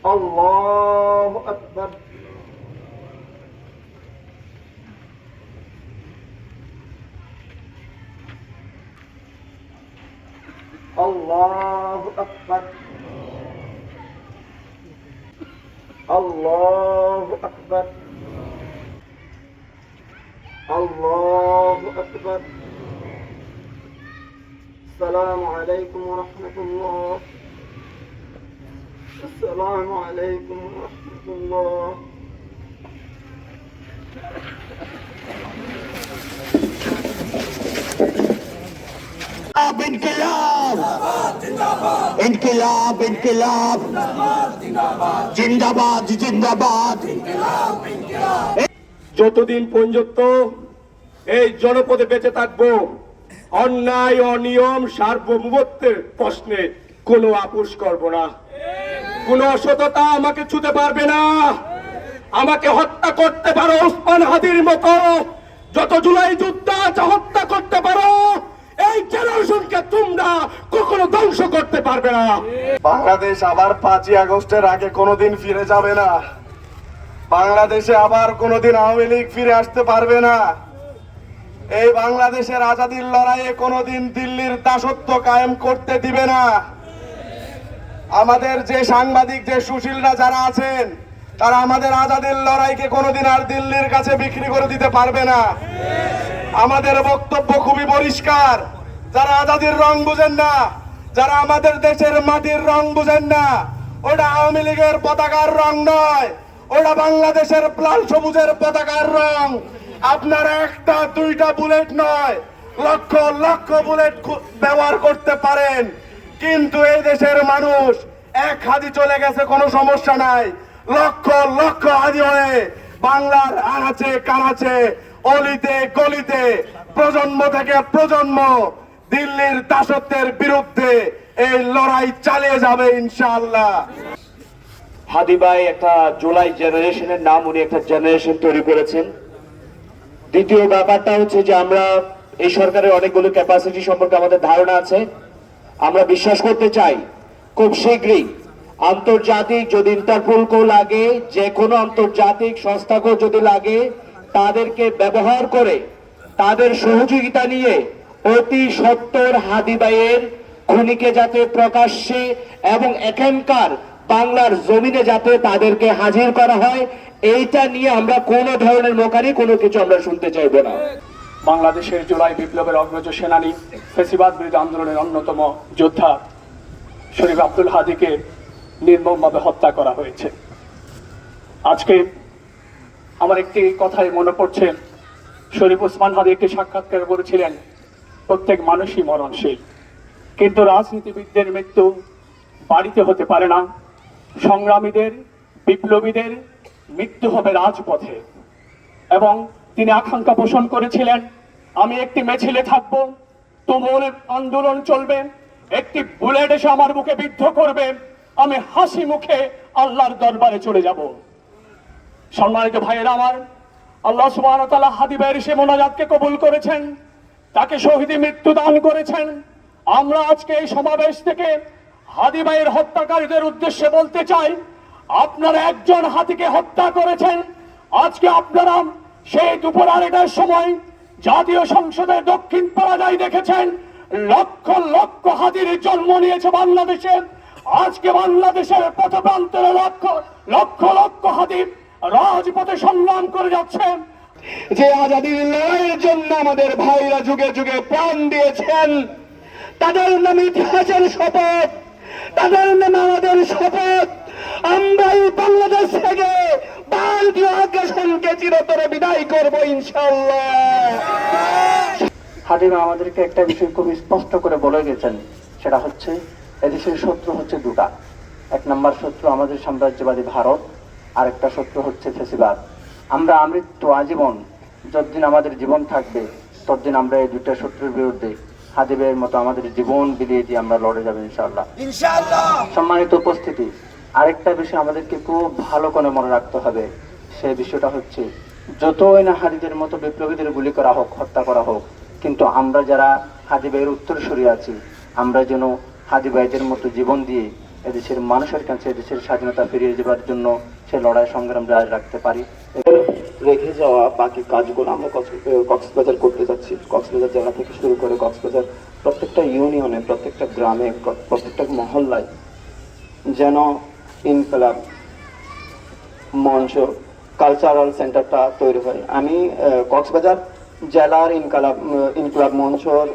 الله أكبر الله أكبر الله أكبر الله أكبر السلام عليكم ورحمة الله السلام عليكم ورحمة الله ইনকিলাব ইনকিলাব ইনকিলাব জিন্দাবাদ জিন্দাবাদ। যতদিন পর্যন্ত এই জনপদে বেঁচে থাকবো, অন্যায় অনিয়ম সার্বভৌমত্বের প্রশ্নে কোনো আপোষ করব না। কোন অসততা আমাকে ছুতে পারবে না। আমাকে হত্যা করতে পারো ওসমান হাদির মতো, যত জুলাই যোদ্ধা আছে হত্যা করতে পারো, এই জেনারেশনকে তোমরা কখনো ধ্বংস করতে পারবে না। বাংলাদেশ আবার 5ই আগস্টের আগে কোনোদিন ফিরে যাবে না। বাংলাদেশে আবার কোনোদিন আওয়ামী লীগ ফিরে আসতে পারবে না। এই বাংলাদেশের আজাদির লড়াইয়ে কোনোদিন দিল্লির দাসত্ব কায়েম করতে দিবে না। আমাদের যে সাংবাদিক, যে সুশীলরা যারা আছেন, তারা আমাদের আজাদির লড়াইকে কোনোদিন আর দিল্লির কাছে বিক্রি করে দিতে পারবে না। আমাদের বক্তব্য খুবই পরিষ্কার। যারা আজাদির রং বুঝেন না, যারা আমাদের দেশের মাটির রং বুঝেন না, ওটা আওয়ামী লীগের পতাকার রং নয়, ওটা বাংলাদেশের লাল সবুজের পতাকার রং। আপনারা একটা দুইটা বুলেট নয়, লক্ষ লক্ষ বুলেট ব্যবহার করতে পারেন, কিন্তু এই দেশের মানুষ এক হাদি চলে গেছে, কোনো সমস্যা নাই। লক্ষ লক্ষ হাদি হয়ে বাংলার আনাচে কানাচে, অলিতে গলিতে, প্রজন্ম থেকে প্রজন্ম দিল্লির দাসত্বের বিরুদ্ধে এই লড়াই চালিয়ে যাবে ইনশাআল্লাহ। হাদি ভাই একটা জুলাই জেনারেশনের নাম, উনি একটা জেনারেশন তৈরি করেছেন। দ্বিতীয় ব্যাপারটা হচ্ছে যে আমরা এই সরকারের অনেকগুলো ক্যাপাসিটি সম্পর্কে আমাদের ধারণা আছে। আমরা বিশ্বাস করতে চাই খুব শীঘ্রই আন্তর্জাতিক, যদি ইন্টারপোলকেও লাগে, যে কোনো আন্তর্জাতিক সংস্থাকেও যদি লাগে, তাদেরকে ব্যবহার করে তাদের সহযোগিতা নিয়ে অতি সত্বর হাদি ভাইয়ের খুনিকে যাতে প্রকাশ্যে এবং এখানকার বাংলার জমিনে যাতে তাদেরকে হাজির করা হয়, এইটা নিয়ে আমরা কোনো ধরনের মোকারি কোনো কিছু আমরা শুনতে চাইব না। বাংলাদেশের জুলাই বিপ্লবের অগ্রজ সেনানী, ফ্যাসিবাদ বিরোধী আন্দোলনের অন্যতম যোদ্ধা শরীফ আব্দুল হাদীকে নির্মমভাবে হত্যা করা হয়েছে। আজকে আমার একটি কথাই মনে পড়ছে, শরীফ ওসমান হাদী একটি সাক্ষাৎকার করেছিলেন, প্রত্যেক মানুষই মরণশীল, কিন্তু রাজনীতিবিদদের মৃত্যু বাড়িতে হতে পারে না। সংগ্রামীদের, বিপ্লবীদের মৃত্যু হবে রাজপথে। এবং তিনি আকাঙ্ক্ষা পোষণ করেছিলেন, আমি একটি মিছিলে থাকব, তুমুল আন্দোলন চলবে, একটি বুলেট এসে আমার মুখে বিদ্ধ করবে, আমি হাসি মুখে আল্লাহর দরবারে চলে যাব। সম্মানিত ভাইয়েরা আমার, আল্লাহ সুবহানাহু ওয়া তাআলা হাদী ভাইয়ের সে মোনাজাতকে কবুল করেছেন, তাকে শহীদ মৃত্যু দান করেছেন। আমরা আজকে এই সমাবেশ থেকে হাদী ভাইয়ের হত্যাকারীদের উদ্দেশ্যে বলতে চাই, আপনারা একজন হাতিকে হত্যা করেছেন। আজকে আপনারা সেই দুপুর 2টার সময় জাতীয় সংসদের দক্ষিণ পাড়ায় দেখেছেন, লক্ষ লক্ষ হাতির জন্ম নিয়েছে বাংলাদেশে। আজকে বাংলাদেশের পথপ্রান্তরে লক্ষ লক্ষ লক্ষ হাতি রাজপথে সংগ্রাম করে যাচ্ছেন। যে আজাদির লড়াইয়ের জন্য আমাদের ভাইরা যুগে যুগে প্রাণ দিয়েছেন, তাদের নামে ইতিহাসের শপথ, তাদের নামে আমাদের শপথ, আমরা এই বাংলাদেশ থেকে ভারতীয় আগ্রাসনকে চিরতরে বিদায় করবো ইনশাআল্লাহ। হাদিমা আমাদেরকে একটা বিষয় খুব স্পষ্ট করে বলে গেছেন, সেটা হচ্ছে এদেশের শত্রু হচ্ছে দুটা। এক নম্বর শত্রু আমাদের সাম্রাজ্যবাদী ভারত, আর একটা শত্রু হচ্ছে ফ্যাসিবাদ। আমরা আমৃত্যু আজীবন, যতদিন আমাদের জীবন থাকবে ততদিন আমরা এই দুটা শত্রুর বিরুদ্ধে হাদী ভাইয়ের মতো আমাদের জীবন বিলিয়ে দিয়ে আমরা লড়ে যাবো ইনশাআল্লাহ। সম্মানিত উপস্থিতি, আরেকটা বিষয় আমাদেরকে খুব ভালো করে মনে রাখতে হবে, সেই বিষয়টা হচ্ছে যতই না হাদীদের মতো বিপ্লবীদের গুলি করা হোক, হত্যা করা হোক, কিন্তু আমরা যারা হাদী ভাইয়ের উত্তরসূরি আছি, আমরা যেন হাদী ভাইদের মতো জীবন দিয়ে এদেশের মানুষের কাছে এদেশের স্বাধীনতা ফিরিয়ে দেওয়ার জন্য সে লড়াই সংগ্রাম জারি রাখতে পারি। রেখে যাওয়া বাকি কাজগুলো আমরা কক্সবাজার করতে যাচ্ছি। কক্সবাজার জেলা থেকে শুরু করে কক্সবাজার প্রত্যেকটা ইউনিয়নে, প্রত্যেকটা গ্রামে, প্রত্যেকটা মহল্লায় যেন ইনকলাব মঞ্চ, কালচারাল সেন্টারটা তৈরি হয়। আমি কক্সবাজার জেলার ইনকলাব মঞ্চর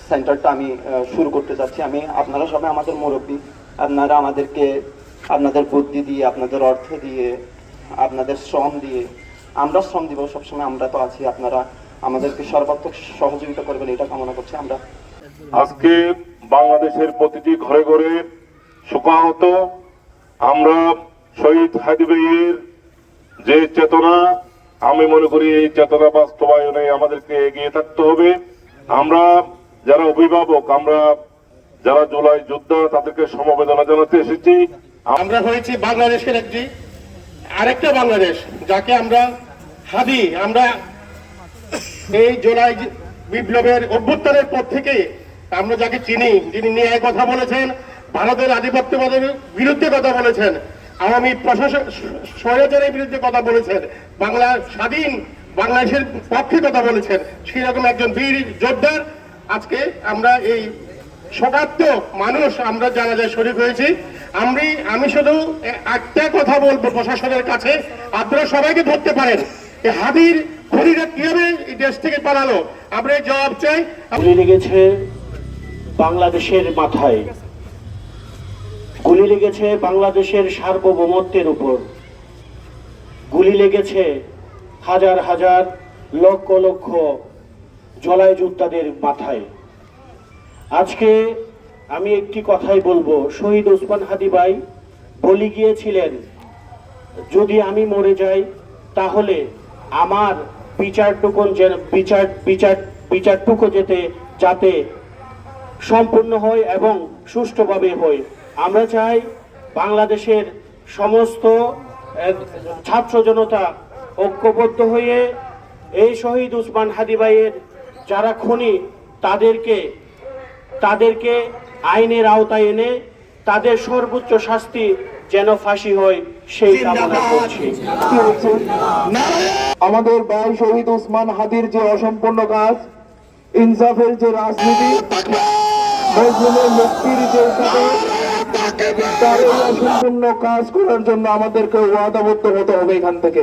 সেন্টারটা আমি শুরু করতে যাচ্ছি। আপনারা সবাই আমাদের মুরব্বী, আপনারা আমাদেরকে আপনাদের বুদ্ধি দিয়ে, আপনাদের অর্থ দিয়ে, আপনাদের শ্রম দিয়ে, আমরা শ্রম দিব সবসময়, আমরা তো আছি, আপনারা আমাদেরকে সর্বাত্মক সহযোগিতা করবেন এটা কামনা করছি। আমরা আজকে বাংলাদেশের প্রতিটি ঘরে ঘরে শোকাহত আমরা শহীদ হাদি ভাইয়ের যে চেতনা, আমি মনে করি এই চেতনা বাস্তবায়নে আমাদেরকে এগিয়ে থাকতে হবে। আমরা যারা অভিভাবক, আমরা যারা জুলাই যোদ্ধা, তাদেরকে সমবেদনা জানাতে এসেছি। আমরা হয়েছি বাংলাদেশের আরেকটা বাংলাদেশ, যাকে আমরা হাদি, আমরা এই জুলাই বিপ্লবের অভ্যুত্থানের পর থেকে আমরা যাকে চিনি, যিনি ন্যায় কথা বলেছেন, ভারতের আধিপত্যবাদের বিরুদ্ধে কথা বলেছেন, আওয়ামী প্রশাসন স্বৈরাচারের বিরুদ্ধে কথা বলেছেন, বাংলা স্বাধীন বাংলাদেশের পক্ষে কথা বলেছেন, সেরকম একজন বীর যোদ্ধার আজকে আমরা এই শোকাত্মক মানুষ আমরা জানাজায় শরীক হয়েছি। আমি শুধু একটা কথা বলবো প্রশাসনের কাছে, আপনারা সবাইকে ধরতে পারেন হাদির খুনিরা কিভাবে এই দেশ থেকে পালালো, আমরা জবাব চাই। গুলি লেগেছে বাংলাদেশের মাথায়, গুলি লেগেছে বাংলাদেশের সার্বভৌমত্বের উপর, গুলি লেগেছে হাজার হাজার লক্ষ লক্ষ জুলাই যোদ্ধাদের মাথায়। আজকে আমি একটি কথাই বলবো, শহীদ ওসমান হাদি ভাই বলে গিয়েছিলেন, যদি আমি মরে যাই তাহলে আমার বিচারটুকু যাতে সম্পূর্ণ হয় এবং সুষ্ঠুভাবে হয়। আমরা চাই বাংলাদেশের সমস্ত ছাত্র জনতা ঐক্যবদ্ধ হয়ে এই শহীদ ওসমান হাদি ভাইয়ের যারা খুনি তাদেরকে আইনের আওতায় এনে তাদের সর্বোচ্চ শাস্তি যেন ফাঁসি হয় সেই কামনা করছি। আমাদের ভাই শহীদ ওসমান হাদির যে অসম্পূর্ণ কাজ, ইনসাফের যে রাজনীতি, মুসলিমের মুক্তির যে তার এই অসম্পূর্ণ কাজ করার জন্য আমাদেরকে ওয়াদাবদ্ধ হতে হবে এখান থেকে।